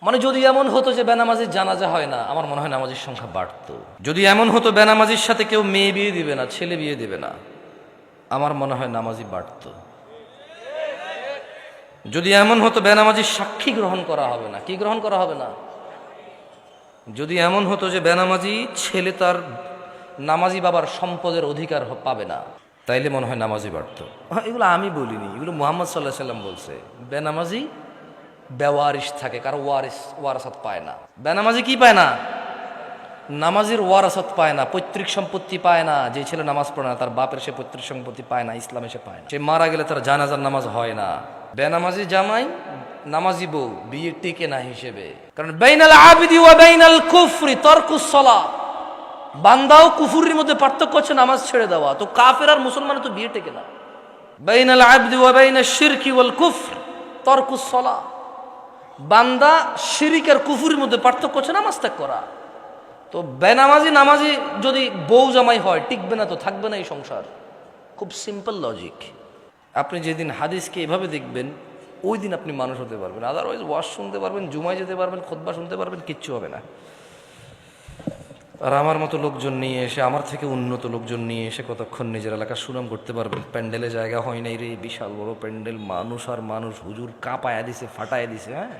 মানে যদি এমন হতো যে বেনামাজির জানাজা হয় না, আমার মনে হয় নামাজির সংখ্যা বাড়তো। যদি এমন হতো বেনামাজির সাথে কেউ মেয়ে বিয়ে দিবে না, ছেলে বিয়ে দিবে না, আমার মনে হয় নামাজি বাড়তো। যদি এমন হতো বেনামাজির সাক্ষী গ্রহণ করা হবে না, কি গ্রহণ করা হবে না, যদি এমন হতো যে বেনামাজি ছেলে তার নামাজি বাবার সম্পদের অধিকার পাবে না, তাইলে মনে হয় নামাজি বাড়তো। এগুলো আমি বলিনি, এগুলো মুহাম্মদ সাল্লাহ সাল্লাম বলছে। বেনামাজি বেওয়ারিশ থাকে, কারো ওয়ারাসাত পায় না। বেনামাজি কি পায় না? নামাজির ওয়ারাসাত পায় না, পৈতৃক সম্পত্তি পায় না। যে ছেলে নামাজ পড়ে না তার বাপের সে পৈতৃক সম্পত্তি পায় না, ইসলামে সে পায় না। সে মারা গেলে তার জানাজার নামাজ হয় না। বেনামাজি জামাই নামাজি বউ বিয়ে টিকে না হিসেবে, কারণ বাইনাল আবিদি ওয়া বাইনাল কুফরি তারকুস সালাহ। বান্দা ও কুফুরির মধ্যে পার্থক্য হচ্ছে নামাজ ছেড়ে দেওয়া। তো কাফের আর মুসলমানের তো বিয়ে টেকে না। বাইনাল আবদি ওয়া বাইনাশ শিরকি ওয়াল কুফর তারকুস সালাহ। বান্দা শিরিক আর কুফুরির মধ্যে পার্থক্য হচ্ছে নামাজ ত্যাগ করা। তো বেনামাজি নামাজি যদি বউ জামাই হয়, টিকবে না, তো থাকবে না এই সংসার। খুব সিম্পল লজিক। আপনি যেদিন হাদিসকে এভাবে দেখবেন, ওই দিন আপনি মানুষ হতে পারবেন। আদারওয়াইজ ওয়াজ শুনতে পারবেন, জুমায় যেতে পারবেন, খুতবা শুনতে পারবেন, কিচ্ছু হবে না। আর আমার মতো লোকজন নিয়ে এসে, আমার থেকে উন্নত লোকজন নিয়ে এসে কতক্ষণ নিজের এলাকার সুনাম করতে পারবেন। প্যান্ডেলে জায়গা হয় নাই রে, বিশাল বড় প্যান্ডেল, মানুষ আর মানুষ, হুজুর কাঁপায়া দিছে, ফাটায়া দিছে। হ্যাঁ,